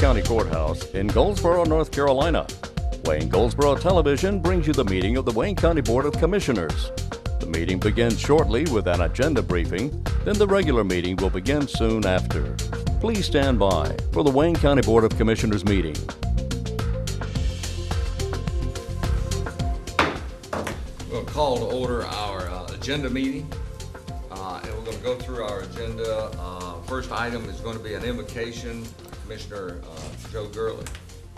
County Courthouse in Goldsboro, North Carolina. Wayne Goldsboro Television brings you the meeting of the Wayne County Board of Commissioners. The meeting begins shortly with an agenda briefing, then the regular meeting will begin soon after. Please stand by for the Wayne County Board of Commissioners meeting. We're going to call to order our agenda meeting, and we're going to go through our agenda. First item is going to be an invocation. Commissioner Joe Gurley.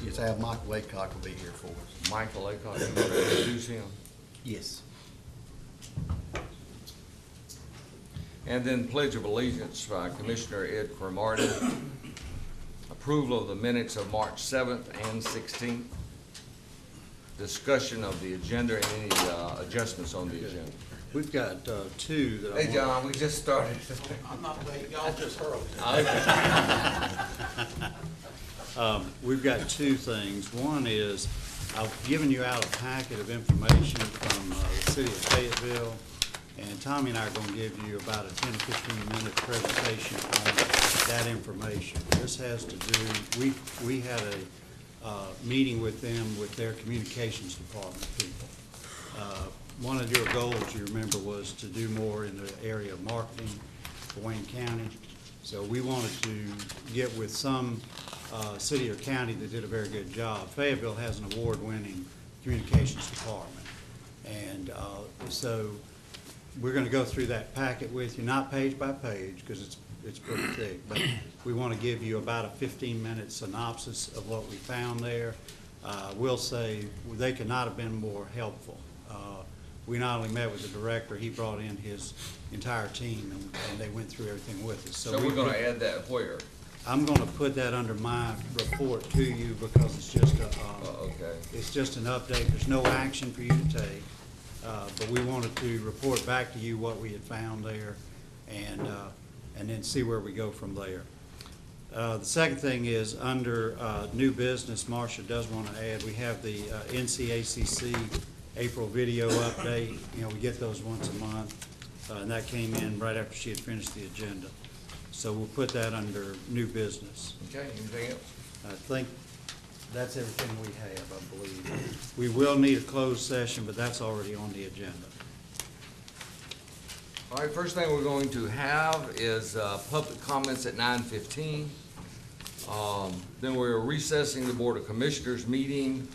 Yes, I have Michael Laycock will be here for us. Michael Laycock, you want to introduce him? Yes. And then Pledge of Allegiance by Commissioner Ed Cromartie. Approval of the minutes of March 7th and 16th. Discussion of the agenda and any adjustments on the agenda. We've got two that Hey, John, we just started. I'm not late, y'all just hurry. We've got two things. One is I've given you out a packet of information from the city of Fayetteville, and Tommy and I are going to give you about a 10 to 15-minute presentation on that information. This has to do, we had a meeting with them with their communications department people. One of your goals, you remember, was to do more in the area of marketing for Wayne County. So we wanted to get with some city or county that did a very good job. Fayetteville has an award-winning communications department. And so we're going to go through that packet with you, not page by page, because it's pretty thick, but we want to give you about a 15-minute synopsis of what we found there. We'll say they could not have been more helpful. We not only met with the director, he brought in his entire team, and they went through everything with us. So we're going to add that where? I'm going to put that under my report to you because it's just it's just an update. There's no action for you to take, but we wanted to report back to you what we had found there, and then see where we go from there. The second thing is under new business. Marcia does want to add, we have the NCACC April video update. You know, we get those once a month, and that came in right after she had finished the agenda. So we'll put that under new business. Okay, anything else? I think that's everything we have, I believe. We will need a closed session, but that's already on the agenda. All right, first thing we're going to have is public comments at 9:15. Then we're recessing the Board of Commissioners meeting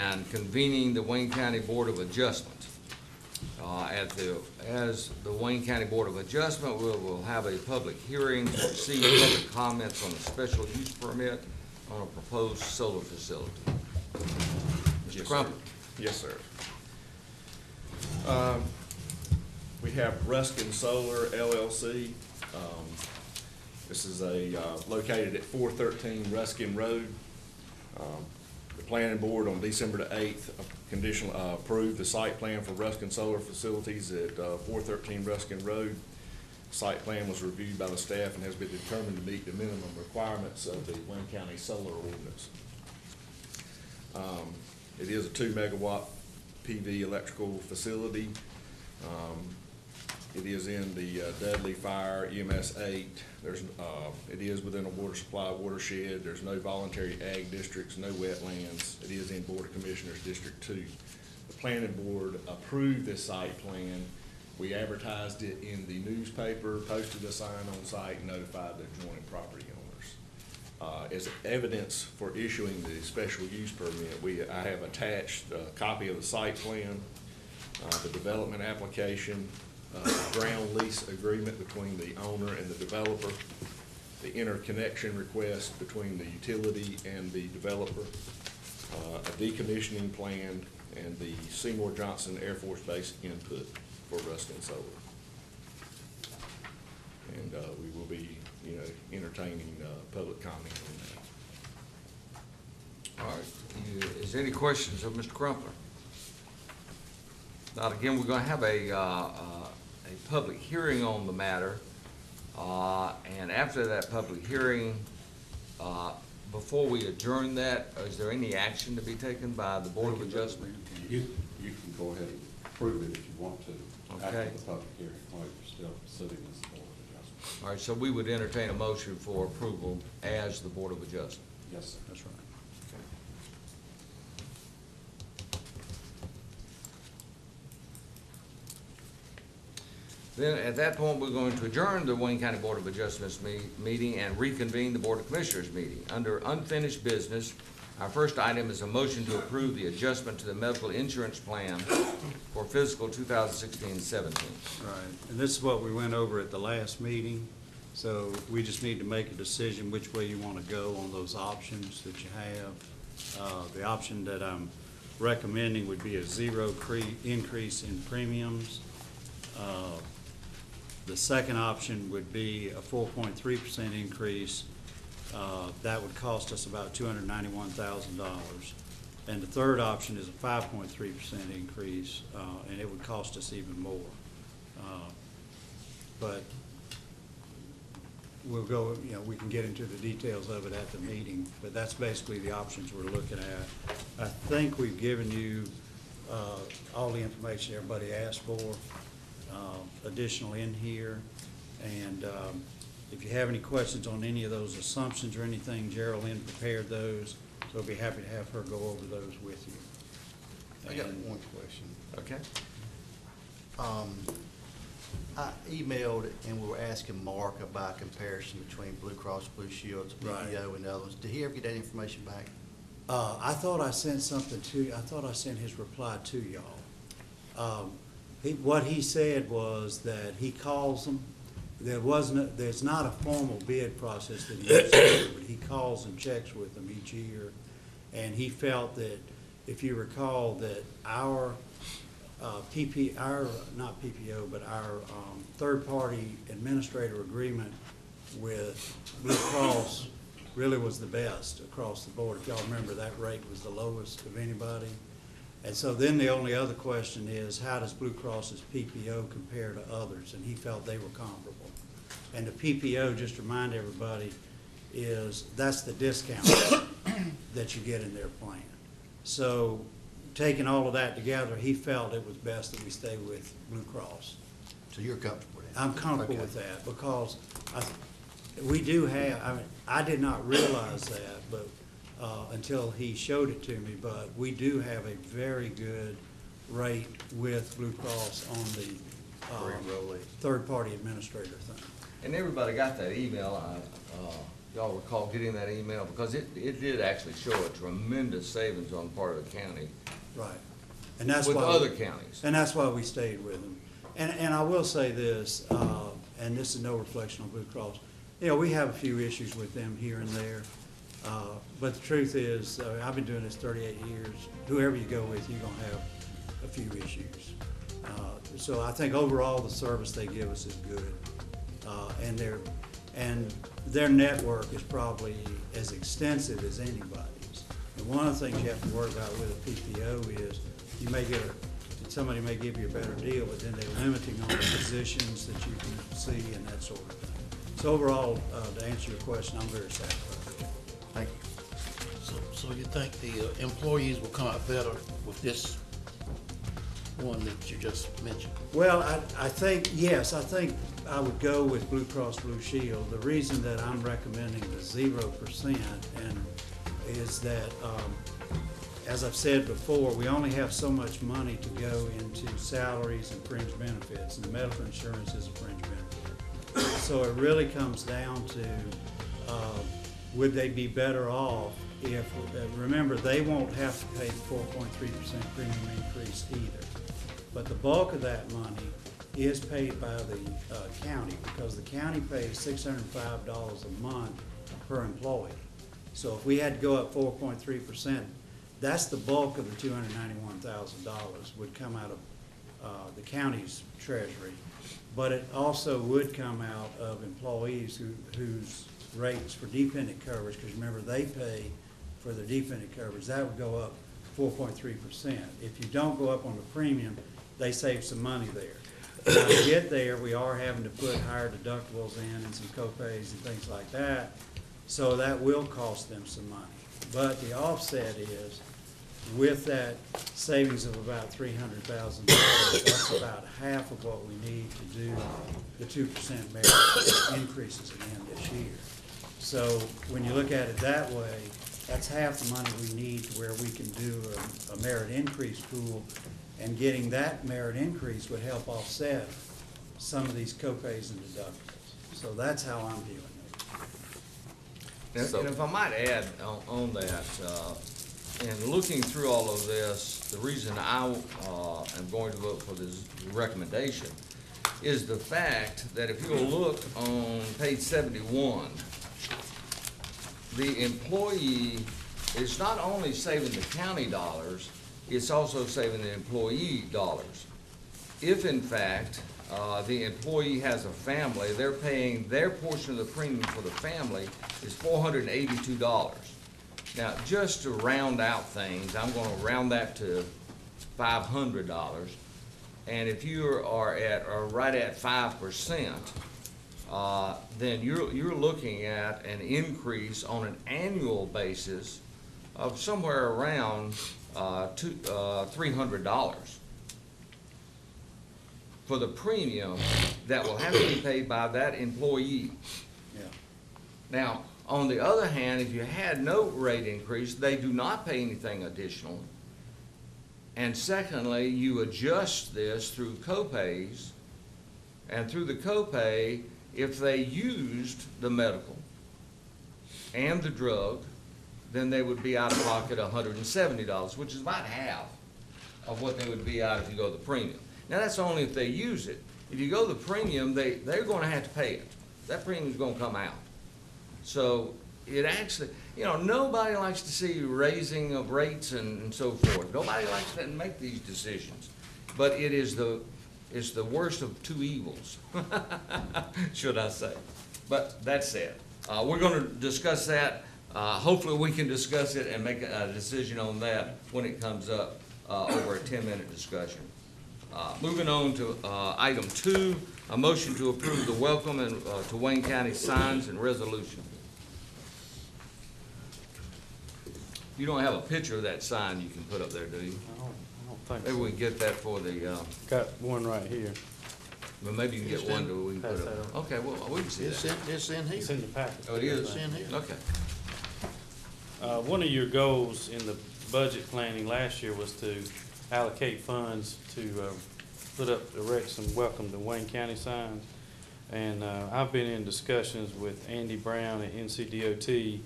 and convening the Wayne County Board of Adjustment. As the Wayne County Board of Adjustment, we'll have a public hearing to receive public comments on a special use permit on a proposed solar facility. Mr. Yes, Crumpet. Yes, sir. We have Ruskin Solar LLC. This is located at 413 Ruskin Road. The planning board on December the 8th approved the site plan for Ruskin Solar Facilities at 413 Ruskin Road. Site plan was reviewed by the staff and has been determined to meet the minimum requirements of the Wayne County Solar Ordinance. It is a 2 megawatt PV electrical facility. It is in the Dudley Fire EMS 8. It is within a water supply watershed. There's no voluntary ag districts, no wetlands. It is in Board of Commissioners District 2. The planning board approved this site plan. We advertised it in the newspaper, posted a sign on site, and notified the adjoining property owners. As evidence for issuing the special use permit, I have attached a copy of the site plan, the development application, ground lease agreement between the owner and the developer, the interconnection request between the utility and the developer, a decommissioning plan, and the Seymour Johnson Air Force Base input for Ruskin Solar. And we will be, entertaining public comment on that. All right. Is there any questions of Mr. Crumpler? Now, again, we're going to have a public hearing on the matter, and after that public hearing, before we adjourn that, is there any action to be taken by the Board of Adjustment? You can go ahead and approve it if you want to. Okay. After the public hearing, while you're still sitting as the Board of Adjustment. All right, so we would entertain a motion for approval as the Board of Adjustment. Yes, sir. That's right. Then at that point, we're going to adjourn the Wayne County Board of Adjustments meeting and reconvene the Board of Commissioners meeting. Under unfinished business, our first item is a motion to approve the adjustment to the medical insurance plan for fiscal 2016-17. Right, and this is what we went over at the last meeting, so we just need to make a decision which way you want to go on those options that you have. The option that I'm recommending would be a zero increase in premiums. The second option would be a 4.3% increase. That would cost us about $291,000. And the third option is a 5.3% increase, and it would cost us even more. But we'll go, we can get into the details of it at the meeting, but that's basically the options we're looking at. I think we've given you all the information everybody asked for, additional in here. And if you have any questions on any of those assumptions or anything, Geraldine prepared those, so I'll be happy to have her go over those with you. I got And- one question. Okay? I emailed and we were asking Mark about comparison between Blue Cross Blue Shield, Right. BPO, and others. Did he ever get that information back? I thought I sent something to, I thought I sent his reply to y'all. What he said was that he calls them, there's not a formal bid process that he used to do, but he calls and checks with them each year. And he felt that, if you recall, that our not PPO, but our third-party administrator agreement with Blue Cross really was the best across the board. If y'all remember, that rate was the lowest of anybody. And so then the only other question is, how does Blue Cross's PPO compare to others? And he felt they were comparable. And the PPO, just to remind everybody, that's the discount that you get in their plan. So taking all of that together, he felt it was best that we stay with Blue Cross. So you're comfortable with that? I'm comfortable Okay. with that because we do have, I did not realize that, but until he showed it to me, but we do have a very good rate with Blue Cross on the third-party administrator thing. And everybody got that email. Y'all recall getting that email? Because it did actually show a tremendous savings on the part of the county Right. And that's with why other counties. And that's why we stayed with them. And I will say this, and this is no reflection on Blue Cross. We have a few issues with them here and there. But the truth is, I've been doing this 38 years. Whoever you go with, you're gonna have a few issues. So I think overall, the service they give us is good. And their network is probably as extensive as anybody's. And one of the things you have to worry about with a PPO is you may get somebody may give you a better deal, but then they're limiting on the positions that you can see and that sort of thing. So overall, to answer your question, I'm very satisfied. Thank you. So you think the employees will come out better with this one that you just mentioned? Well, I think, yes, I think I would go with Blue Cross Blue Shield. The reason that I'm recommending the 0% is that, as I've said before, we only have so much money to go into salaries and fringe benefits, and medical insurance is a fringe benefit. So it really comes down to, would they be better off if, remember, they won't have to pay 4.3% premium increase either. But the bulk of that money is paid by the county, because the county pays $605 a month per employee. So if we had to go up 4.3%, that's the bulk of the $291,000 would come out of the county's treasury. But it also would come out of employees whose rates for dependent coverage, because remember, they pay for their dependent coverage, that would go up 4.3%. If you don't go up on the premium, they save some money there. Now, to get there, we are having to put higher deductibles in and some co-pays and things like that, so that will cost them some money. But the offset is, with that savings of about $300,000, that's about half of what we need to do the 2% merit increases again this year. So when you look at it that way, That's half the money we need to where we can do a merit increase pool, and getting that merit increase would help offset some of these co-pays and deductibles. So that's how I'm viewing it. And if I might add on that, in looking through all of this, the reason I am going to vote for this recommendation is the fact that if you'll look on page 71, the employee is not only saving the county dollars, it's also saving the employee dollars. If in fact, the employee has a family, they're paying their portion of the premium for the family is $482. Now, just to round out things, I'm gonna round that to $500. And if you are right at 5%, then you're looking at an increase on an annual basis of somewhere around $300 for the premium that will have to be paid by that employee. Yeah. Now, on the other hand, if you had no rate increase, they do not pay anything additional. And secondly, you adjust this through co-pays, and through the co-pay, if they used the medical and the drug, then they would be out of pocket $170, which is about half of what they would be out if you go the premium. Now, that's only if they use it. If you go the premium, they're gonna have to pay it. That premium's gonna come out. So it actually, you know, nobody likes to see raising of rates and so forth. Nobody likes to make these decisions. But it's the worst of two evils, should I say. But that said, we're gonna discuss that. Hopefully we can discuss it and make a decision on that when it comes up over a 10-minute discussion. Moving on to item 2, a motion to approve the welcome and to Wayne County signs and resolution. You don't have a picture of that sign you can put up there, do you? I don't think Maybe so. we can get that for the, Got one right here. well, maybe you can get one that we can put Pass that up. over. Okay, well, we can see that. It's in It's in the packet. Oh, it is? It's in here. Okay. One of your goals in the budget planning last year was to allocate funds to erect some welcome to Wayne County signs. And I've been in discussions with Andy Brown at NCDOT,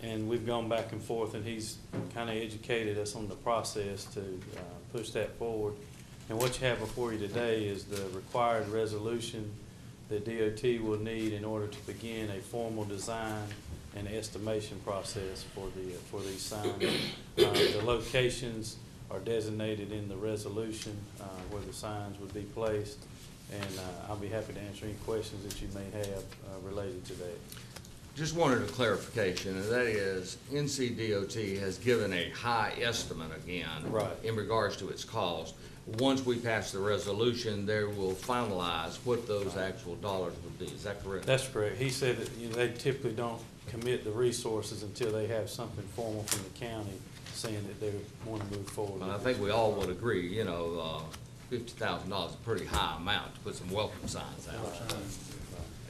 and we've gone back and forth, and he's kind of educated us on the process to push that forward. And what you have before you today is the required resolution that DOT will need in order to begin a formal design and estimation process for these signs. The locations are designated in the resolution where the signs would be placed, and I'll be happy to answer any questions that you may have related to that. Just wanted a clarification, and that is NCDOT has given a high estimate again. Right. In regards to its cost. Once we pass the resolution, they will finalize what those actual dollars would be. Is that correct? That's correct. He said that, you know, they typically don't commit the resources until they have something formal from the county saying that they want to move forward. Well, I with think this. we all would agree, you know, $50,000 is a pretty high amount to put some welcome signs out.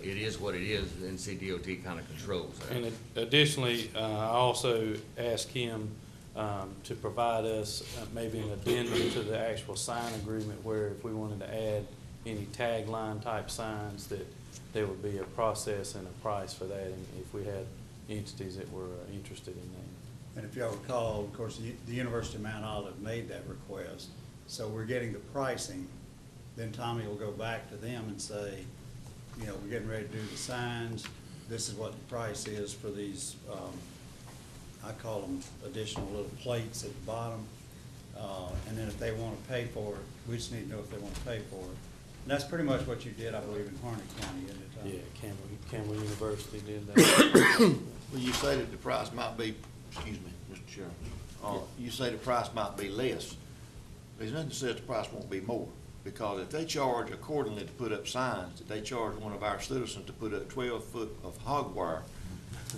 It is what it is. NCDOT kind of controls that. And additionally, I also asked him to provide us maybe an addendum to the actual sign agreement where if we wanted to add any tagline type signs, that there would be a process and a price for that, and if we had entities that were interested in that. And if y'all recall, of course, the University of Mount Olive made that request. So we're getting the pricing, then Tommy will go back to them and say, you know, we're getting ready to do the signs. This is what the price is for these, I call them additional little plates at the bottom. And then if they want to pay for it, we just need to know if they want to pay for it. And that's pretty much what you did, I believe, in Harnett County, isn't it, Tommy? Yeah, Campbell University did that. Well, you say that the price might be, excuse me, Mr. Chairman, you say the price might be less. There's nothing that says the price won't be more, because if they charge accordingly to put up signs, if they charge one of our citizens to put up 12 foot of hog wire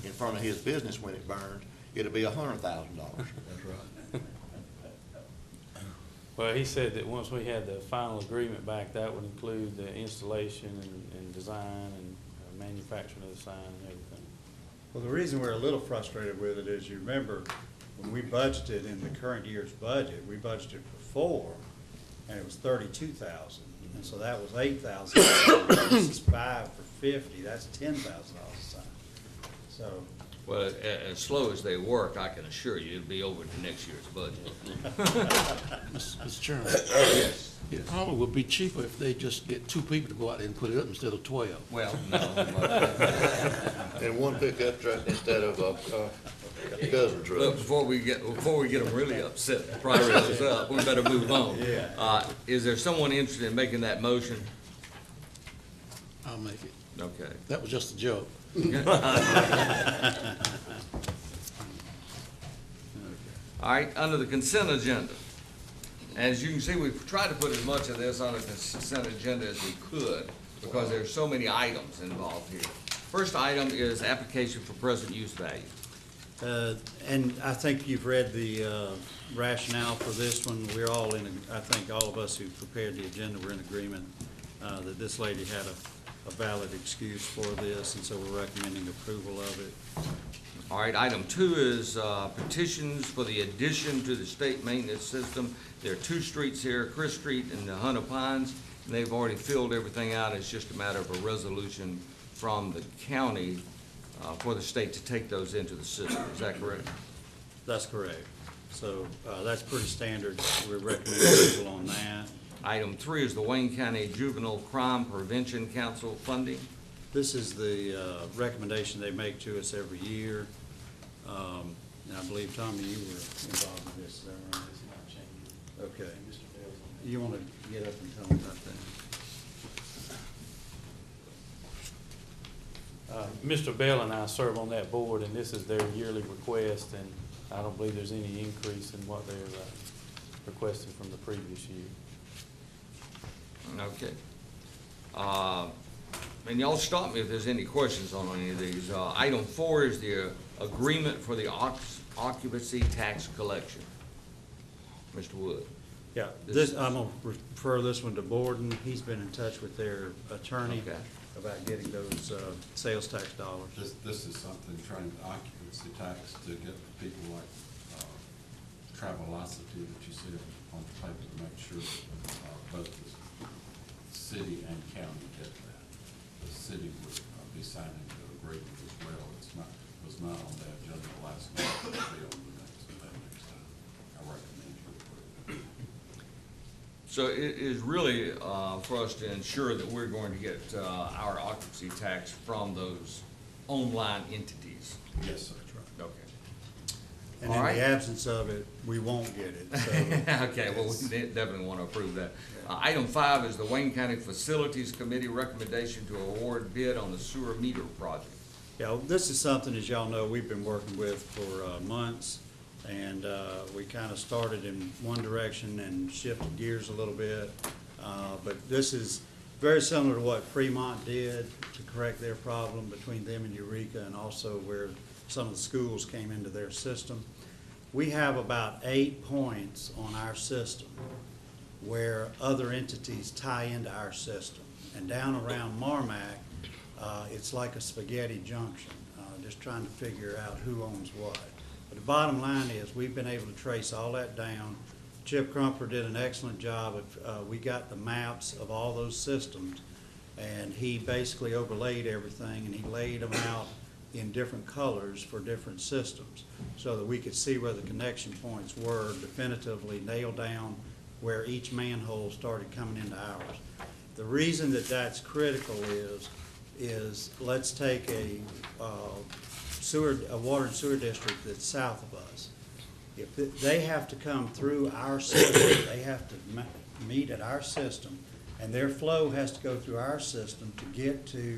in front of his business when it burns, it'll be $100,000. That's right. Well, he said that once we had the final agreement back, that would include the installation and design and manufacturing of the sign and everything. Well, the reason we're a little frustrated with it is, you remember, when we budgeted in the current year's budget, we budgeted for 4, and it was 32,000. And so that was 8,000. This is 5 for 50, that's $10,000 a sign. So, Well, as slow as they work, I can assure you it'll be over to next year's budget. Mr. Chairman, Yes. it probably would be cheaper if they just get 2 people to go out there and put it up instead of 12. Well, no. And one pickup truck instead of a dozen Look, trucks. before we get them really upset, the price goes up, we better move on. Yeah. Is there someone interested in making that motion? I'll make it. Okay. That was just a joke. All right, under the consent agenda. As you can see, we've tried to put as much of this on the consent agenda as we could because there's so many items involved here. First item is application for present use value. And I think you've read the rationale for this one. We're all I think all of us who prepared the agenda were in agreement that this lady had a valid excuse for this, and so we're recommending approval of it. All right, item 2 is petitions for the addition to the state maintenance system. There are 2 streets here, Chris Street and the Hunter Pines, and they've already filled everything out. It's just a matter of a resolution from the county for the state to take those into the system. Is that correct? That's correct. So that's pretty standard. We're recommending approval on that. Item 3 is the Wayne County Juvenile Crime Prevention Council funding. This is the recommendation they make to us every year. And I believe, Tommy, you were involved in this, is that right? Okay. You want to get up and tell me about that? Mr. Bell and I serve on that board, and this is their yearly request, and I don't believe there's any increase in what they're requesting from the previous year. Okay. And y'all stop me if there's any questions on any of these. Item 4 is the agreement for the occupancy tax collection. Mr. Wood. Yeah, this, I'm gonna refer this one to Borden. He's been in touch with their attorney Okay. about getting those sales tax dollars. This is something, trying occupancy tax to get people like Travelocity that you see on the paper to make sure that both the city and county get that. The city would be signing the agreement as well. Was not on that agenda last night, but it'll be on the next time. I recommend you approve it. So it is really for us to ensure that we're going to get our occupancy tax from those online entities. Yes, sir. That's right. Okay. And All in right. the absence of it, we won't get it, so. Okay, well, we definitely want to approve that. Item 5 is the Wayne County Facilities Committee recommendation to award bid on the sewer meter project. Yeah, this is something, as y'all know, we've been working with for months, and we kind of started in one direction and shifted gears a little bit. But this is very similar to what Fremont did to correct their problem between them and Eureka, and also where some of the schools came into their system. We have about 8 points on our system where other entities tie into our system. And down around Marmac, it's like a spaghetti junction, just trying to figure out who owns what. But the bottom line is, we've been able to trace all that down. Chip Crumper did an excellent job of, we got the maps of all those systems, and he basically overlaid everything, and he laid them out in different colors for different systems, so that we could see where the connection points were, definitively nail down where each manhole started coming into ours. The reason that that's critical is let's take a water and sewer district that's south of us. If they have to come through our system, they have to meet at our system, and their flow has to go through our system to get to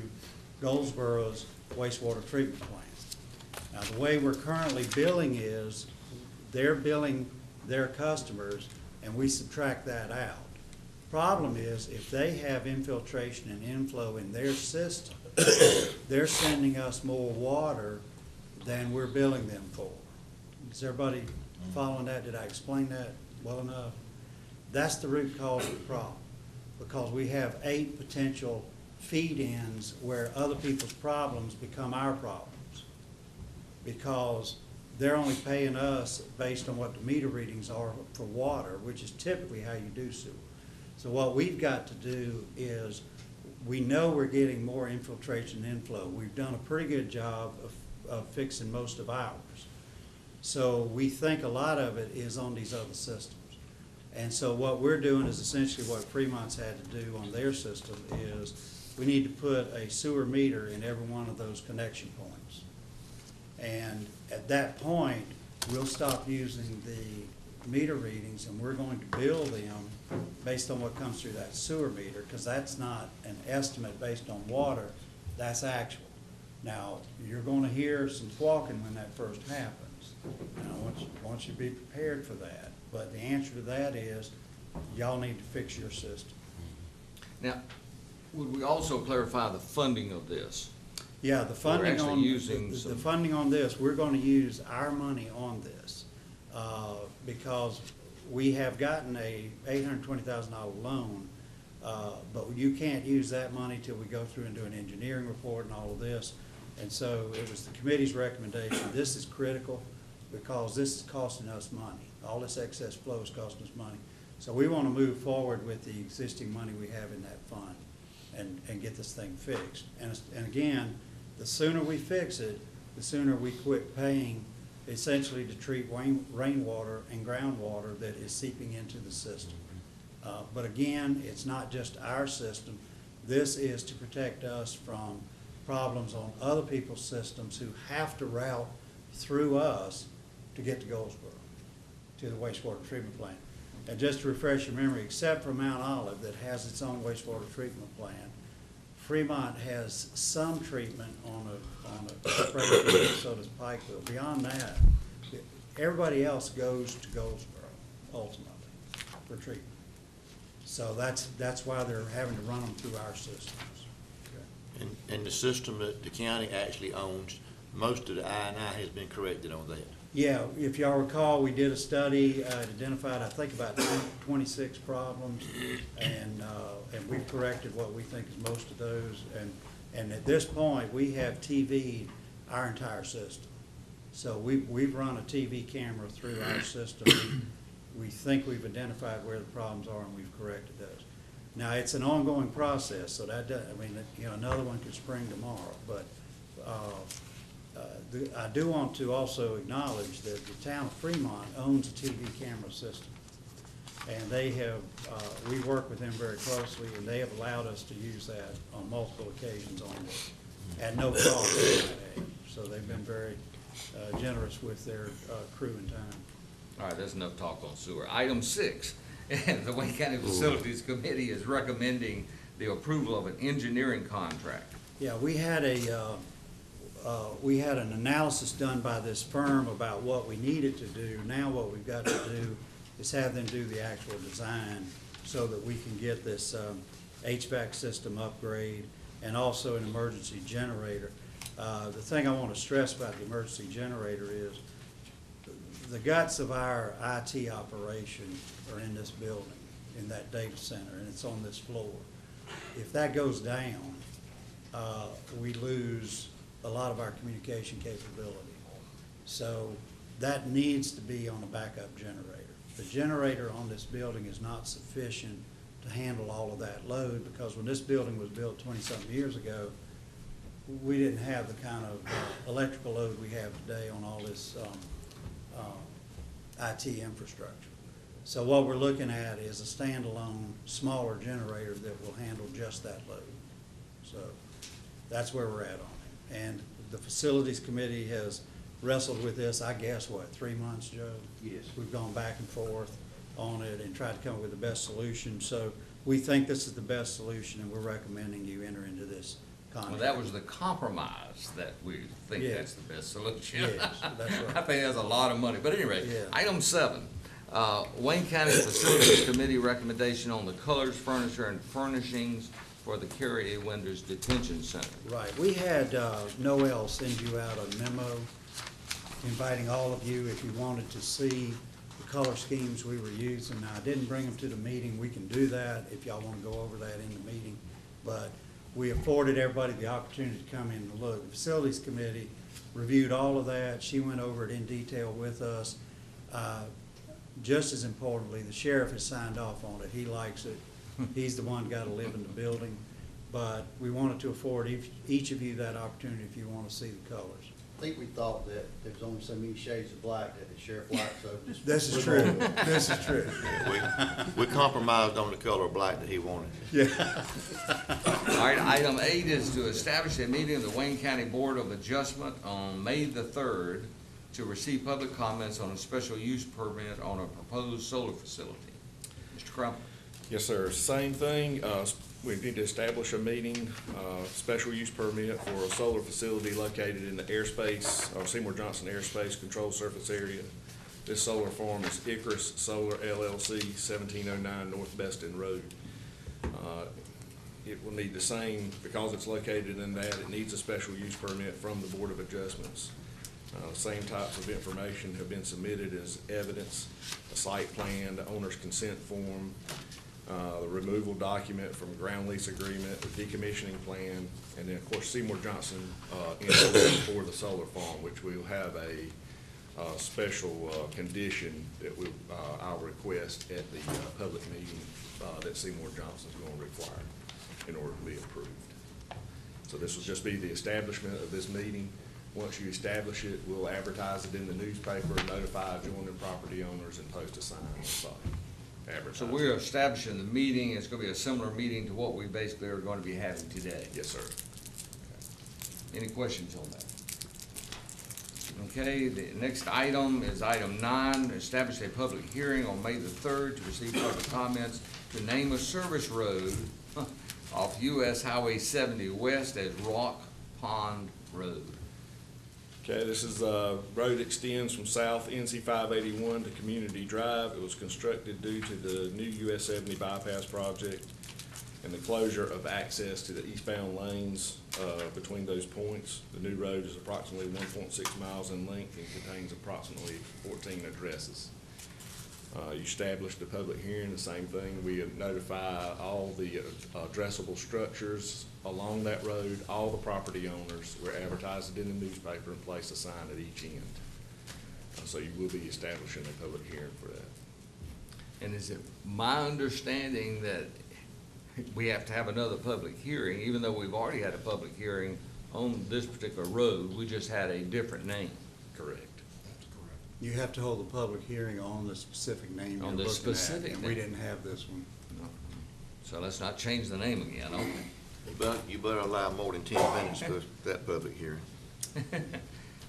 Goldsboro's wastewater treatment plant. Now, the way we're currently billing is, they're billing their customers, and we subtract that out. Problem is, if they have infiltration and inflow in their system, they're sending us more water than we're billing them for. Is everybody following that? Did I explain that well enough? That's the root cause of the problem, because we have 8 potential feed-ins where other people's problems become our problems. because they're only paying us based on what the meter readings are for water, which is typically how you do sewer. So what we've got to do is, we know we're getting more infiltration and inflow. We've done a pretty good job of fixing most of ours. So we think a lot of it is on these other systems. And so what we're doing is essentially what Fremont's had to do on their system is, we need to put a sewer meter in every one of those connection points. And at that point, we'll stop using the meter readings, and we're going to bill them based on what comes through that sewer meter, because that's not an estimate based on water, that's actual. Now, you're gonna hear some squawking when that first happens. And I want you to be prepared for that. But the answer to that is, y'all need to fix your system. Now, would we also clarify the funding of this? Yeah, the funding actually on, using the some- funding on this, we're gonna use our money on this, because we have gotten a $820,000 loan, but you can't use that money till we go through and do an engineering report and all of this. And so it was the committee's recommendation, this is critical, because this is costing us money. All this excess flow is costing us money. So we wanna move forward with the existing money we have in that fund and get this thing fixed. And again, the sooner we fix it, the sooner we quit paying essentially to treat rainwater and groundwater that is seeping into the system. But again, it's not just our system. This is to protect us from problems on other people's systems who have to route through us to get to Goldsboro, to the wastewater treatment plant. And just to refresh your memory, except for Mount Olive that has its own wastewater treatment plant, Fremont has some treatment on a spray field, so does Pikeville. Beyond that, everybody else goes to Goldsboro ultimately for treatment. So that's why they're having to run them through our systems. And the system that the county actually owns, most of the I&I has been corrected on that. Yeah, if y'all recall, we did a study, identified, I think, about 26 problems, and we've corrected what we think is most of those. And at this point, we have TV'd our entire system. So we've run a TV camera through our system. We think we've identified where the problems are, and we've corrected those. Now, it's an ongoing process, so that does, I mean, you know, another one could spring tomorrow, but I do want to also acknowledge that the town of Fremont owns a TV camera system. And they have, we work with them very closely, and they have allowed us to use that on multiple occasions on this, at no cost. So they've been very generous with their crew and time. All right, there's enough talk on sewer. Item 6, the Wayne County Facilities Committee is recommending the approval of an engineering contract. Yeah, we had an analysis done by this firm about what we needed to do. Now what we've got to do is have them do the actual design so that we can get this HVAC system upgrade and also an emergency generator. The thing I want to stress about the emergency generator is the guts of our IT operation are in this building, in that data center, and it's on this floor. If that goes down, we lose a lot of our communication capability. So that needs to be on a backup generator. The generator on this building is not sufficient to handle all of that load, because when this building was built 20-something years ago, we didn't have the kind of electrical load we have today on all this IT infrastructure. So what we're looking at is a standalone, smaller generator that will handle just that load. So that's where we're at on it. And the Facilities Committee has wrestled with this, I guess, what, 3 months, Joe? Yes. We've gone back and forth on it and tried to come up with the best solution. So we think this is the best solution, and we're recommending you enter into this contract. Well, that was the compromise that we think Yeah. that's the best solution. Yes, that's right. I think that's a lot of money. But at any rate, Yeah. item 7, Wayne County Facilities Committee recommendation on the colors, furniture, and furnishings for the Carrie A. Wenders Detention Center. Right, we had Noel send you out a memo inviting all of you, if you wanted to see the color schemes we were using. Now, I didn't bring them to the meeting, we can do that if y'all want to go over that in the meeting. But we afforded everybody the opportunity to come in and look. The Facilities Committee reviewed all of that. She went over it in detail with us. Just as importantly, the sheriff has signed off on it. He likes it. He's the one got to live in the building. But we wanted to afford each of you that opportunity if you want to see the colors. I think we thought that there was only so many shades of black that the sheriff liked, so just. This is true. This is true. We compromised on the color of black that he wanted. Yeah. All right, item 8 is to establish a meeting of the Wayne County Board of Adjustment on May the 3rd to receive public comments on a special use permit on a proposed solar facility. Mr. Crumpler. Yes, sir. Same thing. We need to establish a meeting, special use permit for a solar facility located in the airspace, or Seymour Johnson Airspace Control Surface Area. This solar farm is Icarus Solar LLC, 1709 North Beston Road. It will need the same, because it's located in that, it needs a special use permit from the Board of Adjustments. Same types of information have been submitted as evidence: a site plan, the owner's consent form, the removal document from ground lease agreement, the decommissioning plan, and then, of course, Seymour Johnson invoice for the solar farm, which we'll have a special condition that I'll request at the public meeting that Seymour Johnson's going to require in order to be approved. So this will just be the establishment of this meeting. Once you establish it, we'll advertise it in the newspaper, notify adjoining property owners, and post a sign on the site. So we're establishing the meeting. It's going to be a similar meeting to what we basically are going to be having today. Yes, sir. Any questions on that? Okay, the next item is item 9, establish a public hearing on May the 3rd to receive public comments to name a service road off US Highway 70 West as Rock Pond Road. Okay, this is, road extends from South NC 581 to Community Drive. It was constructed due to the new US 70 bypass project and the closure of access to the eastbound lanes, between those points. The new road is approximately 1.6 miles in length and contains approximately 14 addresses. You established a public hearing, the same thing. We notify all the addressable structures along that road, all the property owners. We're advertising in the newspaper and place a sign at each end. So you will be establishing a public hearing for that. And is it my understanding that we have to have another public hearing, even though we've already had a public hearing on this particular road, we just had a different name? Correct. You have to hold a public hearing on the specific name you're On the looking at, specific and we name. didn't have this one. No. So let's not change the name again, okay? But you better allow more than 10 minutes for that public hearing.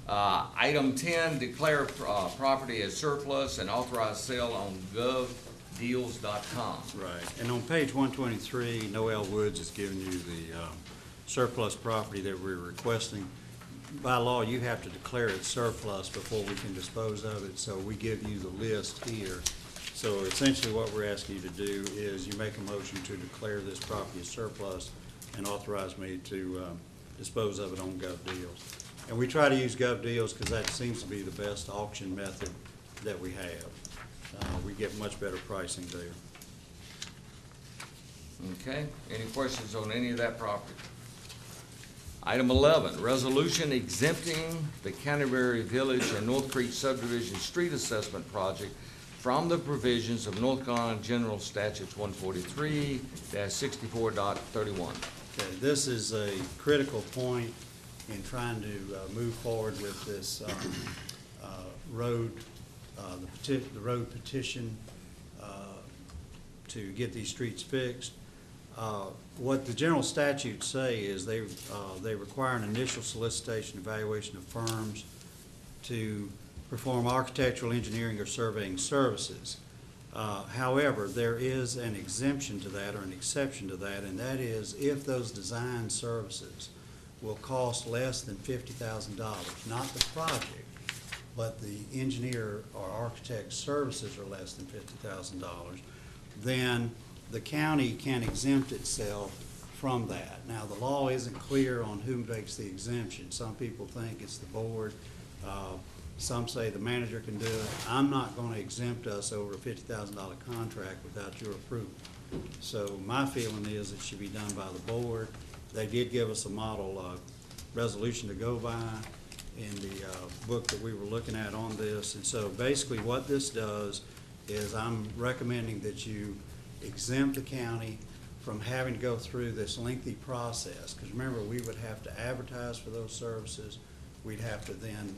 Item 10, declare property as surplus and authorize sale on govdeals.com. Right, and on page 123, Noel Woods has given you the surplus property that we're requesting. By law, you have to declare it surplus before we can dispose of it, so we give you the list here. So essentially what we're asking you to do is you make a motion to declare this property as surplus and authorize me to dispose of it on GovDeals. And we try to use GovDeals because that seems to be the best auction method that we have. We get much better pricing there. Okay, any questions on any of that property? Item 11, resolution exempting the Canterbury Village and North Creek Subdivision Street Assessment Project from the provisions of North Carolina General Statutes 143-64.31. Okay, this is a critical point in trying to move forward with this road, the road petition to get these streets fixed. What the general statutes say is they require an initial solicitation evaluation of firms to perform architectural, engineering, or surveying services. However, there is an exemption to that or an exception to that, and that is if those design services will cost less than $50,000, not the project, but the engineer or architect services are less than $50,000, then the county can exempt itself from that. Now, the law isn't clear on who makes the exemption. Some people think it's the board. Some say the manager can do it. I'm not going to exempt us over a $50,000 contract without your approval. So my feeling is it should be done by the board, They did give us a model resolution to go by in the book that we were looking at on this. And so basically what this does is I'm recommending that you exempt the county from having to go through this lengthy process. Because remember, we would have to advertise for those services. We'd have to then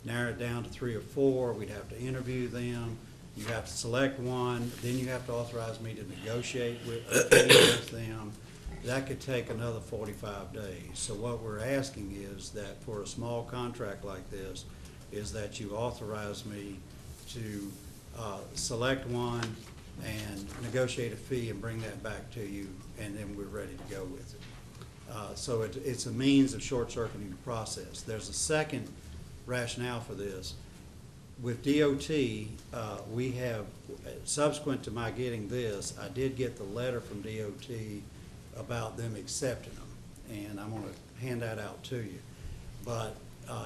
narrow it down to 3 or 4. We'd have to interview them. You have to select one. Then you have to authorize me to negotiate with them. That could take another 45 days. So what we're asking is that for a small contract like this, is that you authorize me to select one and negotiate a fee and bring that back to you, and then we're ready to go with it. So it's a means of short-circuiting the process. There's a second rationale for this. With DOT, we have, subsequent to my getting this, I did get the letter from DOT about them accepting them, and I'm going to hand that out to you. But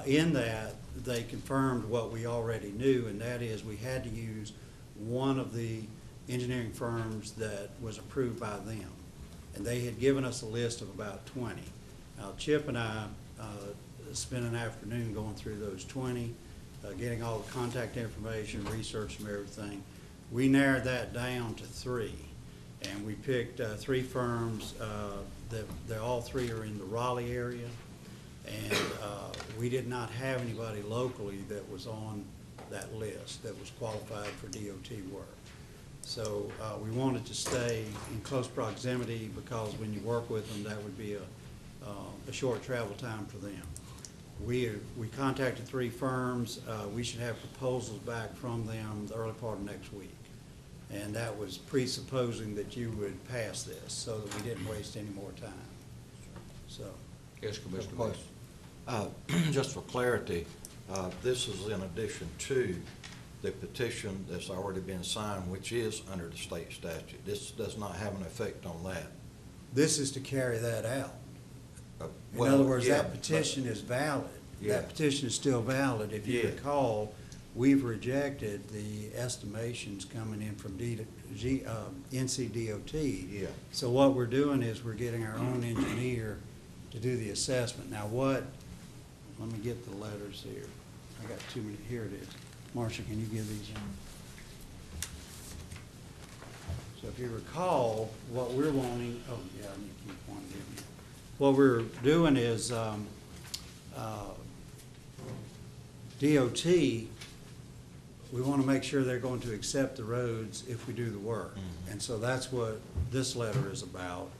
in that, they confirmed what we already knew, and that is we had to use one of the engineering firms that was approved by them. And they had given us a list of about 20. Now, Chip and I spent an afternoon going through those 20, getting all the contact information, research and everything. We narrowed that down to 3. And we picked 3 firms that all 3 are in the Raleigh area. And we did not have anybody locally that was on that list that was qualified for DOT work. So we wanted to stay in close proximity because when you work with them, that would be a short travel time for them. We contacted 3 firms. We should have proposals back from them the early part of next week. And that was presupposing that you would pass this so that we didn't waste any more time. So. Yes, Commissioner Question. Mays. Just for clarity, this is in addition to the petition that's already been signed, which is under the state statute. This does not have an effect on that. This is to carry that out. In Well, other words, yeah, that petition is valid. Yeah. That petition is still valid. If you Yeah. recall, we've rejected the estimations coming in from NCDOT. Yeah. So what we're doing is we're getting our own engineer to do the assessment. Now let me get the letters here. I got too many, here it is. Marcia, can you give these? So if you recall, what we're wanting, oh yeah, I need to keep one giving you. What we're doing is DOT, we want to make sure they're going to accept the roads if we do the work. Mm-hmm. And so that's what this letter is about.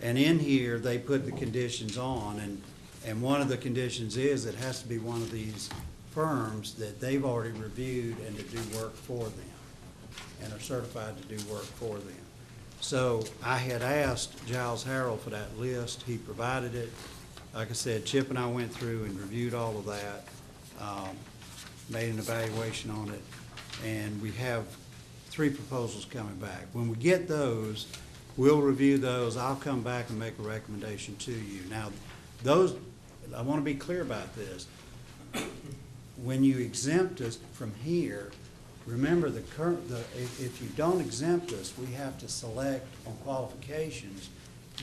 And in here, they put the conditions on, and one of the conditions is it has to be one of these firms that they've already reviewed and to do work for them and are certified to do work for them. So I had asked Giles Harrell for that list. He provided it. Like I said, Chip and I went through and reviewed all of that, made an evaluation on it, and we have 3 proposals coming back. When we get those, we'll review those. I'll come back and make a recommendation to you. Now, those, I want to be clear about this. When you exempt us from here, remember if you don't exempt us, we have to select on qualifications,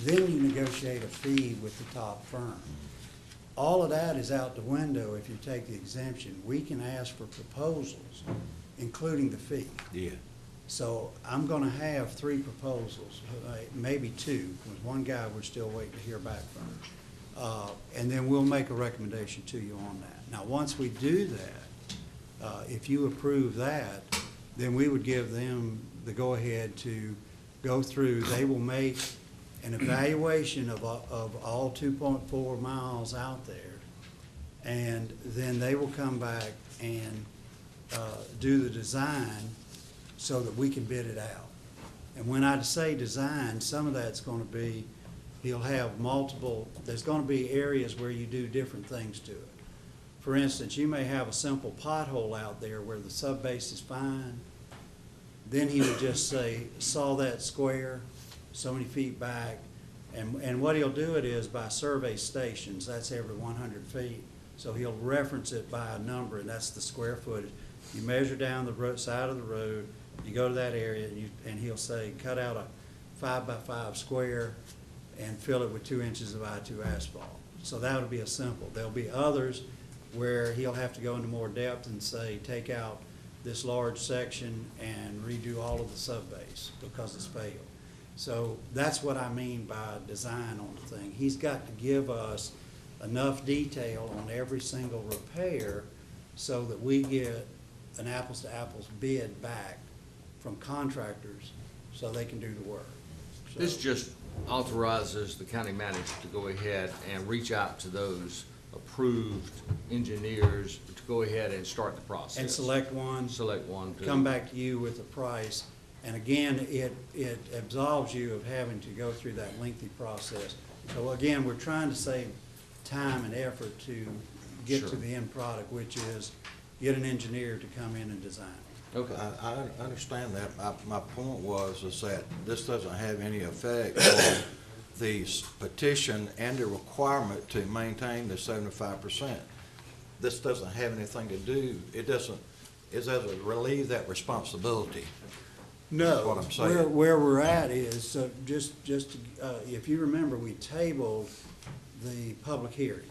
then you negotiate a fee with the top firm. All of that is out the window if you take the exemption. We can ask for proposals, including the fee. Yeah. So I'm gonna have 3 proposals, maybe 2, with one guy we're still waiting to hear back from. And then we'll make a recommendation to you on that. Now, once we do that, if you approve that, then we would give them the go-ahead to go through. They will make an evaluation of all 2.4 miles out there, and then they will come back and do the design so that we can bid it out. And when I say design, some of that's going to be, he'll have multiple, there's going to be areas where you do different things to it. For instance, you may have a simple pothole out there where the subbase is fine. Then he would just say, saw that square so many feet back. And what he'll do it is by survey stations. That's every 100 feet. So he'll reference it by a number, and that's the square footage. You measure down the side of the road, you go to that area, and he'll say, cut out a 5 by 5 square, and fill it with 2 inches of I-2 asphalt. So that would be a simple. There'll be others where he'll have to go into more depth and say, take out this large section and redo all of the subbase because it's failed. So that's what I mean by design on the thing. He's got to give us enough detail on every single repair so that we get an apples to apples bid back from contractors so they can do the work. So- This just authorizes the county manager to go ahead and reach out to those approved engineers to go ahead and start the process. And select one. Select one. to- Come back to you with a price. And again, it absolves you of having to go through that lengthy process. So again, we're trying to save time and effort to get Sure. to the end product, which is get an engineer to come in and design. Okay. I understand that. My point was is that this doesn't have any effect on the petition and the requirement to maintain the 75%. This doesn't have anything to do, it doesn't relieve that responsibility. No, That's what I'm saying. where we're at is, so if you remember, we tabled the public hearing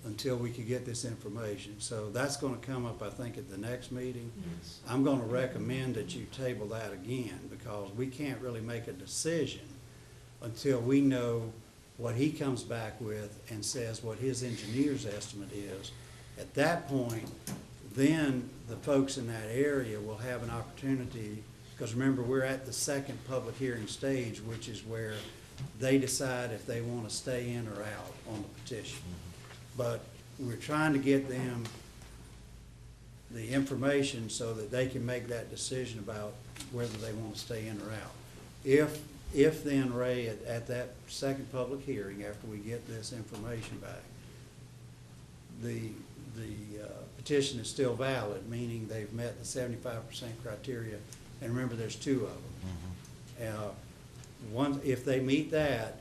until we could get this information. So that's gonna come up, I think, at the next meeting. I'm gonna recommend that you table that again, because we can't really make a decision until we know what he comes back with and says what his engineer's estimate is. At that point, then the folks in that area will have an opportunity, because remember, we're at the second public hearing stage, which is where they decide if they want to stay in or out on the petition. But we're trying to get them the information so that they can make that decision about whether they want to stay in or out. If then, Ray, at that second public hearing, after we get this information back, the petition is still valid, meaning they've met the 75% criteria, and remember, there's 2 of them. If they meet that,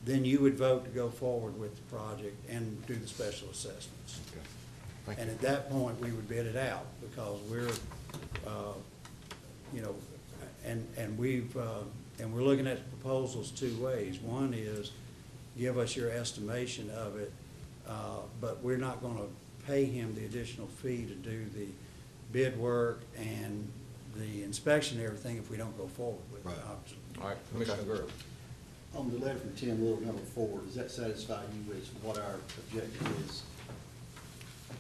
then you would vote to go forward with the project and do the special assessments. Thank And you. at that point, we would bid it out, because we're, and we're looking at the proposals 2 ways. One is, give us your estimation of it, but we're not gonna pay him the additional fee to do the bid work and the inspection and everything if we don't go forward with it. Right. All right, Commissioner Gerb. On the letter from Tim Little, number 4, does that satisfy you with what our objective is?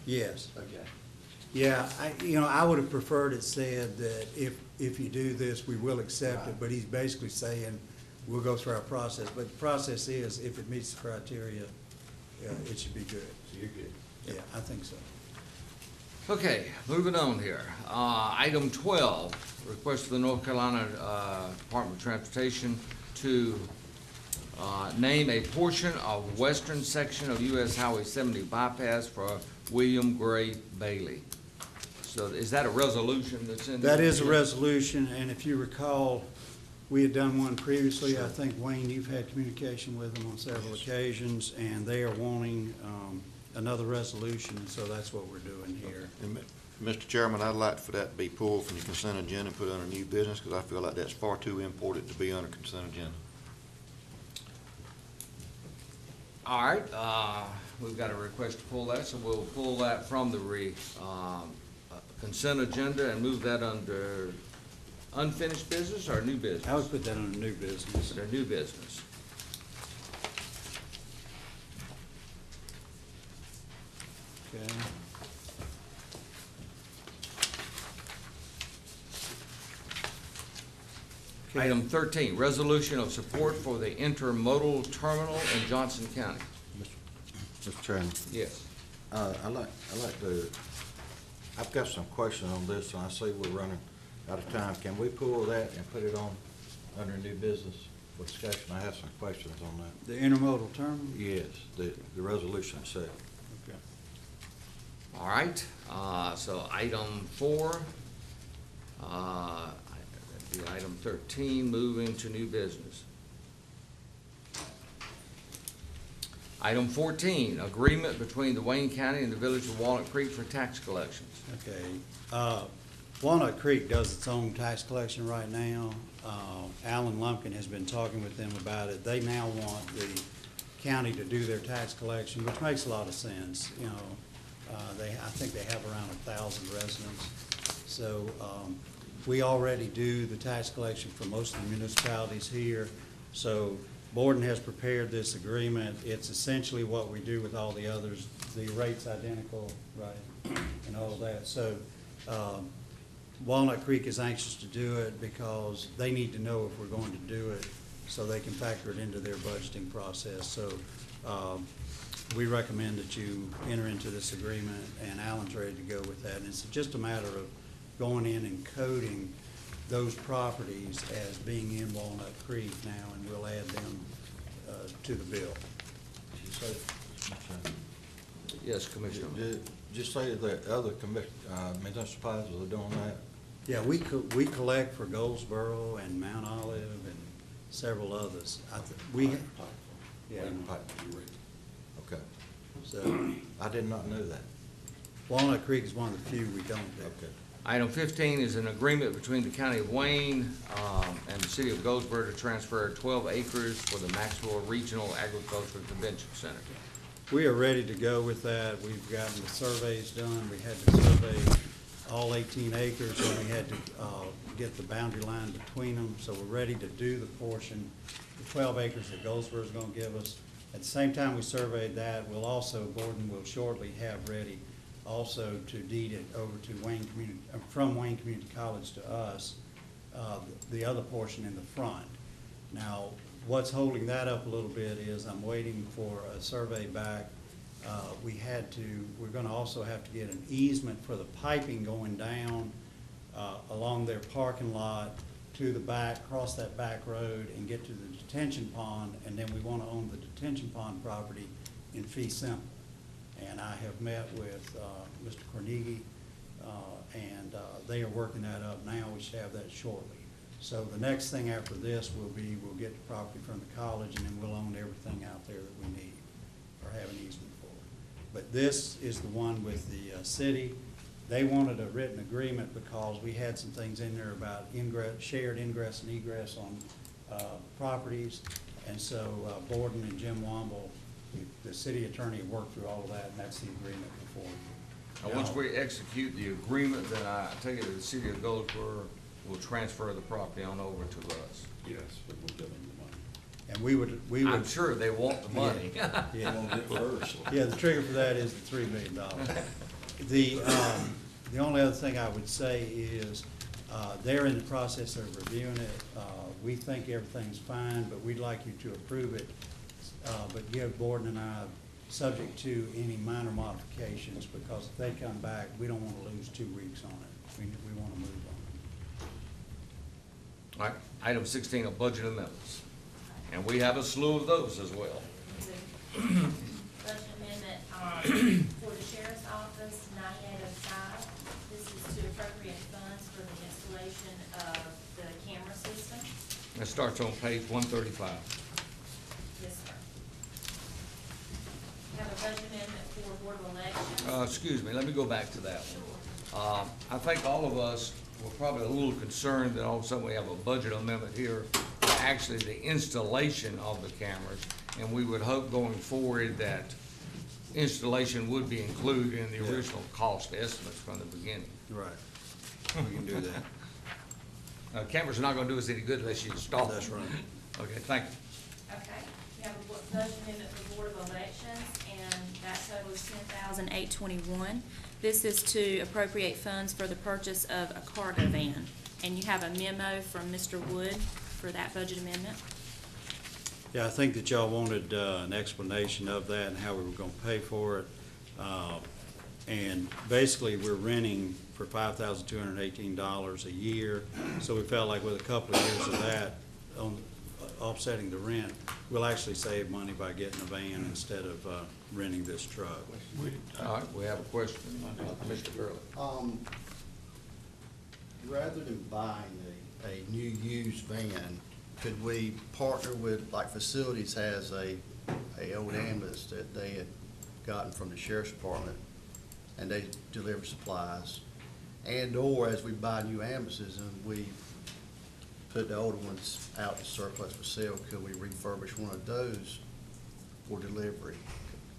Yes. Okay. Yeah, I would have preferred it said that if you do this, we will accept it, Right. but he's basically saying, we'll go through our process. But the process is, if it meets the criteria, it should be good. So you're good. Yeah, I think so. Okay, moving on here. Item 12, request for the North Carolina Department of Transportation to name a portion of western section of US Highway 70 bypass for William Gray Bailey. So is that a resolution that's in there? That is a resolution, and if you recall, we had done one previously. I think, Wayne, you've had communication with them on several occasions, and they are wanting another resolution, and so that's what we're doing here. And Mr. Chairman, I'd like for that to be pulled from the consent agenda and put under new business, because I feel like that's far too important to be under consent agenda. All right, we've got a request to pull that, so we'll pull that from the consent agenda and move that under unfinished business or new business? I would put that under new business. Under new business. Okay. Okay. Item 13, resolution of support for the intermodal terminal in Johnson County. Mr. Chairman, Yes. I'd like to, I've got some questions on this, and I see we're running out of time. Can we pull that and put it on under new business for discussion? I have some questions on that. The intermodal terminal? Yes, the resolution itself. Okay. All right, so item 4, that'd be item 13, moving to new business. Item 14, agreement between the Wayne County and the Village of Walnut Creek for tax collections. Okay. Walnut Creek does its own tax collection right now. Alan Lumpkin has been talking with them about it. They now want the county to do their tax collection, which makes a lot of sense, you know. I think they have around 1,000 residents. So, we already do the tax collection for most of the municipalities here. So Borden has prepared this agreement. It's essentially what we do with all the others. The rate's identical, right, and all of that. So, Walnut Creek is anxious to do it because they need to know if we're going to do it so they can factor it into their budgeting process. So we recommend that you enter into this agreement, and Alan's ready to go with that. And it's just a matter of going in and coding those properties as being in Walnut Creek now, and we'll add them to the bill. Yes, Commissioner. Just say that other municipalities are doing that? Yeah, we collect for Goldsboro and Mount Olive and several others. Yeah, Okay. so I did not know that. Walnut Creek is one of the few we don't do. Okay. Item 15 is an agreement between the County of Wayne and the City of Goldsboro to transfer 12 acres for the Maxwell Regional Agricultural Convention Center. We are ready to go with that. We've gotten the surveys done. We had to survey all 18 acres, and we had to get the boundary line between them. So we're ready to do the portion, the 12 acres that Goldsboro is going to give us. At the same time we surveyed that, we'll also, Borden will shortly have ready also to deed it over to Wayne Community, from Wayne Community College to us, the other portion in the front. Now, what's holding that up a little bit is I'm waiting for a survey back. We're gonna also have to get an easement for the piping going down along their parking lot to the back, cross that back road and get to the detention pond, and then we wanna own the detention pond property in fee simple. And I have met with Mr. Carnegie, and they are working that up now. We should have that shortly. So the next thing after this will be, we'll get the property from the college, and then we'll own everything out there that we need or have an easement for. But this is the one with the city. They wanted a written agreement because we had some things in there about shared ingress and egress on properties. And so Borden and Jim Womble, the city attorney, worked through all of that, and that's the agreement before you. Now, once we execute the agreement, then I take it the City of Goldsboro will transfer the property on over to us. Yes, but we'll give them the money. And we would. I'm sure they want the money. Yeah. Want it first. Yeah, the trigger for that is the $3 million. The only other thing I would say is, they're in the process of reviewing it. We think everything's fine, but we'd like you to approve it, but give Borden and I, subject to any minor modifications, because if they come back, we don't want to lose 2 weeks on it. We want to move on. All right, item 16 are budget amendments. And we have a slew of those as well. Budget amendment for the sheriff's office, 9805. This is to appropriate funds for the installation of the camera system. That starts on page 135. Yes, sir. We have a budget amendment for Board of Elections. Excuse me, let me go back to that one. I think all of us were probably a little concerned that all of a sudden we have a budget amendment here for actually the installation of the cameras. And we would hope going forward that installation would be included in the original cost estimates from the beginning. Right. We can do that. Cameras are not gonna do us any good unless you install them. That's right. Okay, thank you. Okay, we have a budget amendment for Board of Elections, and that total is $10,821. This is to appropriate funds for the purchase of a cargo van. And you have a memo from Mr. Wood for that budget amendment. Yeah, I think that y'all wanted an explanation of that and how we were gonna pay for it. And basically, we're renting for $5,218 a year. So we felt like with a couple of years of that, on offsetting the rent, we'll actually save money by getting a van instead of renting this truck. All right, we have a question. Mr. Gurley. Rather than buying a new used van, could we partner with, like Facilities has a old ambulance that they had gotten from the sheriff's department, and they deliver supplies, And/or as we buy new ambulances and we put the older ones out to surplus for sale, could we refurbish one of those for delivery?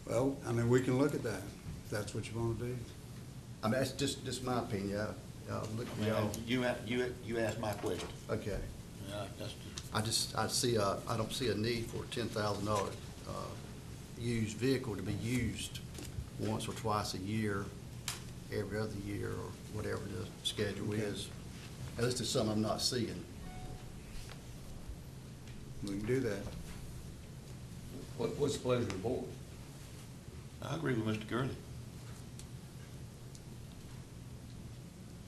Well, I mean, we can look at that, if that's what you want to do. I mean, that's just my opinion. Look, y'all, You asked my question. okay. That's I don't see a need for a $10,000 used vehicle to be used once or twice a year, every other year, or whatever the schedule is. At least it's something I'm not seeing. We can do that. What's the pleasure of the board? I agree with Mr. Gurley.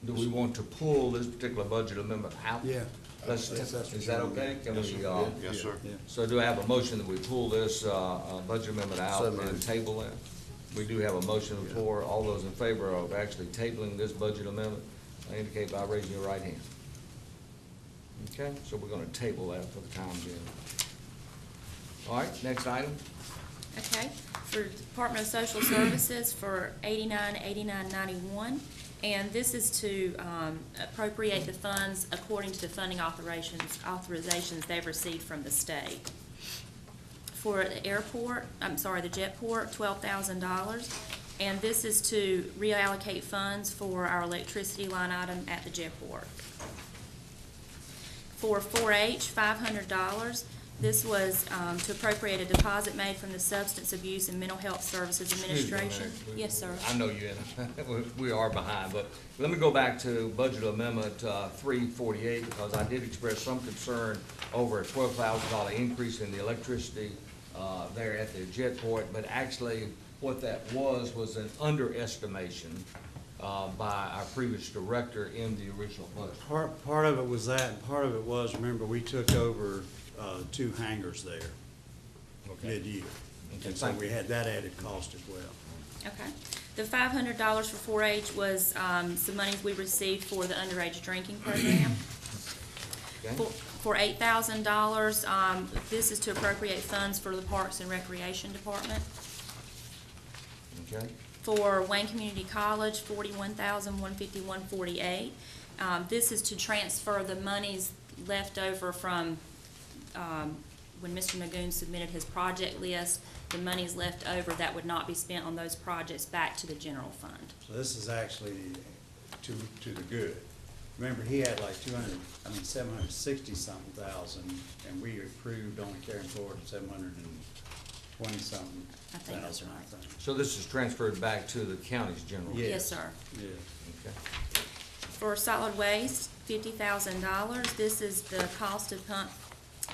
Do we want to pull this particular budget amendment out? Yeah. Let's, Yes, that's what is that you want. okay? Can Yes, we, sir. Yes, sir. Yeah. So do I have a motion that we pull this budget amendment out So and moved. table it? We do have a motion on the floor. All those in favor of actually tabling this budget amendment, indicate by raising your right hand. Okay, so we're gonna table that for the time being. All right, next item. Okay, for Department of Social Services for 8991, and this is to appropriate the funds according to the funding authorizations they've received from the state. For the airport, the jetport, $12,000, and this is to reallocate funds for our electricity line item at the jetport. For 4-H, $500. This was to appropriate a deposit made from the Substance Abuse and Mental Health Services Administration. Excuse me a minute. Yes, sir. I know you're in, we are behind, but let me go back to budget amendment 348, because I did express some concern over a $12,000 increase in the electricity there at the jetport, but actually what that was an underestimation by our previous director in the original budget. Part of it was that, and part of it was, remember, we took over 2 hangars there mid-year. Okay, And so thank we you. had that added cost as well. Okay. The $500 for 4-H was some monies we received for the underage drinking program. Okay? For $8,000, this is to appropriate funds for the Parks and Recreation Department. Okay? For Wayne Community College, $41,151.48. This is to transfer the monies left over from when Mr. Magoon submitted his project list. The monies left over that would not be spent on those projects back to the general fund. So this is actually to the good. Remember, he had like 760-something thousand, and we approved only carrying forward 720-something I think that's thousand, right. I think. So this is transferred back to the county's general? Yeah. Yes, sir. Yeah. Okay. For solid waste, $50,000. This is the cost to pump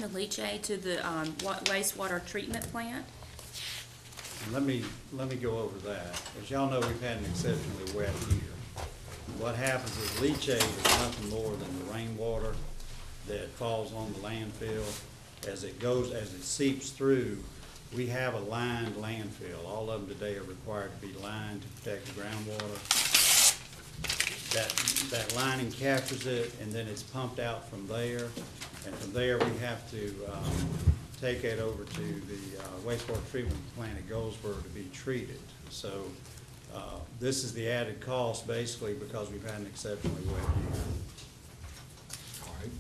the leachate to the wastewater treatment plant. And let me go over that. As y'all know, we've had an exceptionally wet year. What happens is leachate is nothing more than the rainwater that falls on the landfill. As it seeps through, we have a lined landfill. All of them today are required to be lined to protect the groundwater. That lining captures it, and then it's pumped out from there. And from there, we have to take it over to the wastewater treatment plant at Goldsboro to be treated. So this is the added cost, basically, because we've had an exceptionally wet year. All right.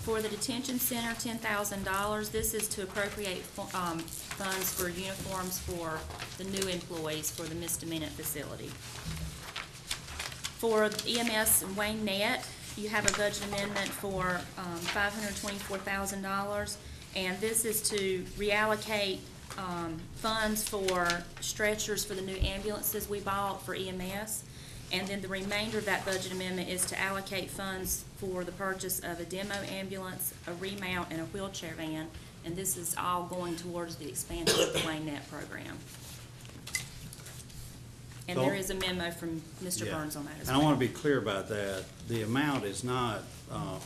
For the detention center, $10,000. This is to appropriate funds for uniforms for the new employees for the misdemeanor facility. For EMS and Wayne Net, you have a budget amendment for $524,000, and this is to reallocate funds for stretchers for the new ambulances we bought for EMS. And then the remainder of that budget amendment is to allocate funds for the purchase of a demo ambulance, a remount, and a wheelchair van. And this is all going towards the expansion of the Wayne Net program. And there is a memo from Mr. Yeah. Burns on that as And well. I want to be clear about that. The amount is not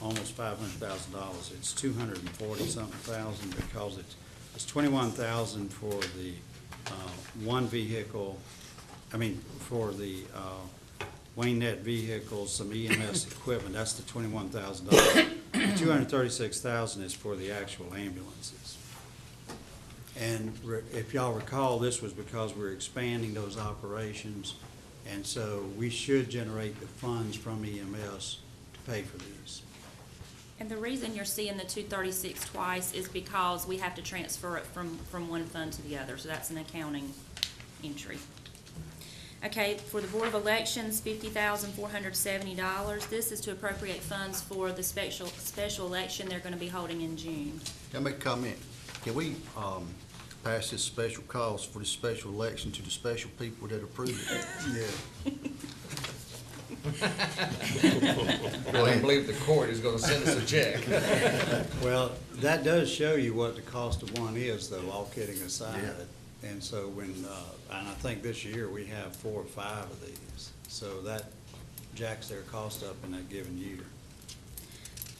almost $500,000. It's 240-something thousand, because it's 21,000 for the one vehicle, for the Wayne Net vehicles, some EMS equipment. That's the $21,000. The $236,000 is for the actual ambulances. And if y'all recall, this was because we're expanding those operations And so we should generate the funds from EMS to pay for these. And the reason you're seeing the 236 twice is because we have to transfer it from one fund to the other, so that's an accounting entry. Okay, for the Board of Elections, $50,470. This is to appropriate funds for the special election they're gonna be holding in June. Can I make a comment? Can we, pass this special cost for the special election to the special people that approve it? Yeah. I don't believe the court is gonna send us a check. Well, that does show you what the cost of one is, though, all kidding aside. And so when, and I think this year we have 4 or 5 of these. So that jacks their cost up in that given year.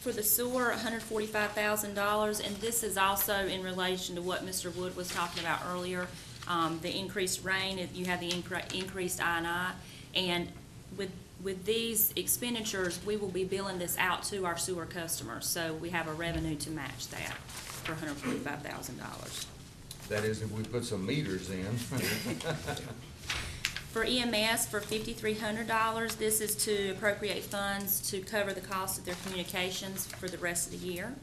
For the sewer, $145,000, and this is also in relation to what Mr. Wood was talking about earlier. The increased rain, you have the increased I&I, and with these expenditures, we will be billing this out to our sewer customers, so we have a revenue to match that for $145,000. That is if we put some meters in. For EMS, for $5,300, this is to appropriate funds to cover the cost of their communications for the rest of the year.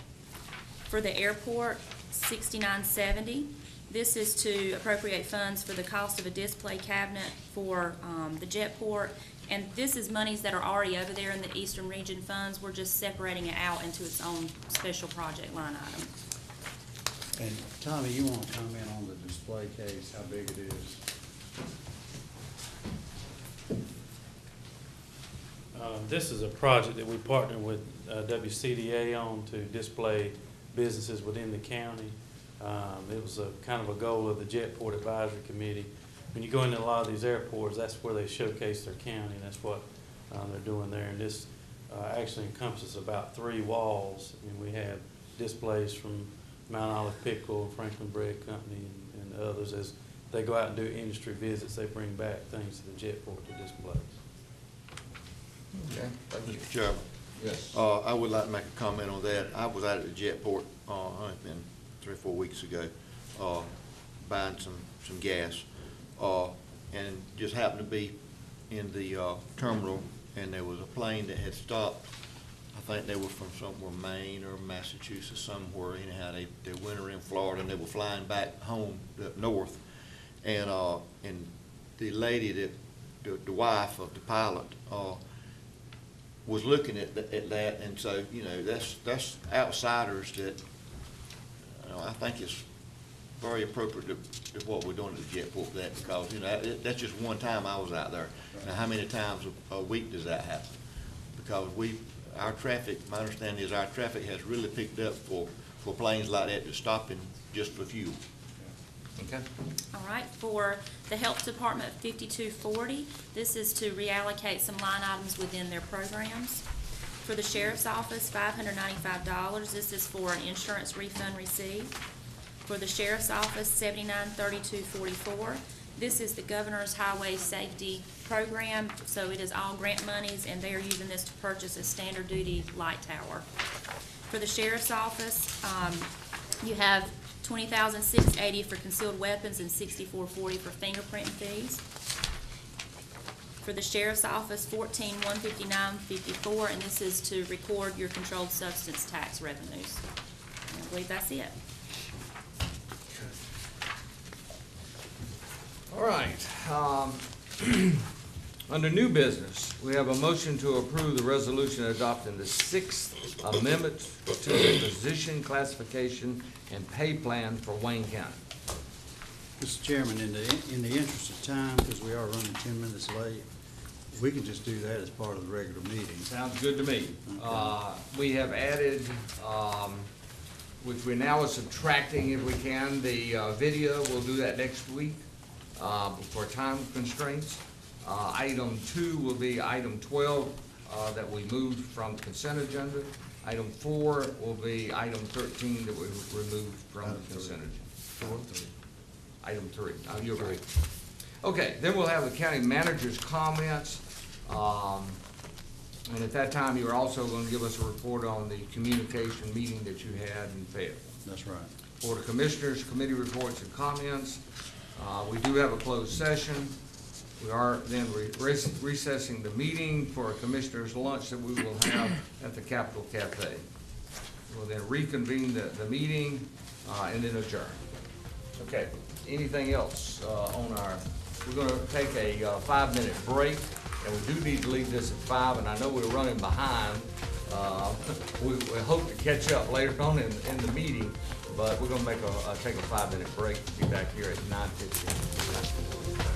For the airport, $6,970. This is to appropriate funds for the cost of a display cabinet for the jetport. And this is monies that are already over there in the Eastern Region funds. We're just separating it out into its own special project line item. And Tommy, you want to comment on the display case, how big it is? This is a project that we partnered with WCDA on to display businesses within the county. It was a kind of a goal of the Jetport Advisory Committee. When you go into a lot of these airports, that's where they showcase their county, and that's what they're doing there. And this actually encompasses about 3 walls. I mean, we have displays from Mount Olive Pickle, Franklin Bread Company, and others. As they go out and do industry visits, they bring back things to the Jetport to display. Okay. Mr. Chairman, Yes. I would like to make a comment on that. I was out at the Jetport, it's been 3 or 4 weeks ago, buying some gas, and just happened to be in the terminal, and there was a plane that had stopped. I think they were from somewhere, Maine or Massachusetts, somewhere. Anyhow, they winter in Florida, and they were flying back home up north. And the lady the wife of the pilot, was looking at that, and so, that's outsiders that, I think it's very appropriate to what we're doing at the Jetport for that, because, that's just one time I was out there. Now, how many times a week does that happen? Because our traffic, my understanding is our traffic has really picked up for planes like that to stopping just for fuel. Okay. All right, for the Health Department, $5,240. This is to reallocate some line items within their programs. For the Sheriff's Office, $595. This is for an insurance refund received. For the Sheriff's Office, $79,3244. This is the Governor's Highway Safety Program, so it is all grant monies, and they are using this to purchase a standard duty light tower. For the Sheriff's Office, you have $20,680 for concealed weapons and $6440 for fingerprinting fees. For the Sheriff's Office, $14,159.54, and this is to record your controlled substance tax revenues. And I believe that's it. All right. Under new business, we have a motion to approve the resolution adopting the 6th Amendment to the position classification and pay plan for Wayne County. Mr. Chairman, in the interest of time, because we are running 10 minutes late, we can just do that as part of the regular meeting. Sounds good to me. Okay. We have added, which we now are subtracting if we can, the video. We'll do that next week for time constraints. Item 2 will be item 12 that we moved from the consent agenda. Item 4 will be item 13 that we removed from the consent agenda. Item 3. You're right. Okay, then we'll have the county manager's comments. And at that time, you're also going to give us a report on the communication meeting that you had in Fayetteville. That's right. For the commissioners' committee reports and comments, we do have a closed session. We are then recessing the meeting for a commissioner's lunch that we will have at the Capitol Cafe. We'll then reconvene the meeting, and then adjourn. Okay, anything else, on our, we're gonna take a 5-minute break, and we do need to leave this at 5, and I know we're running behind. We hope to catch up later on in the meeting, but we're gonna take a 5-minute break, be back here at 9:15.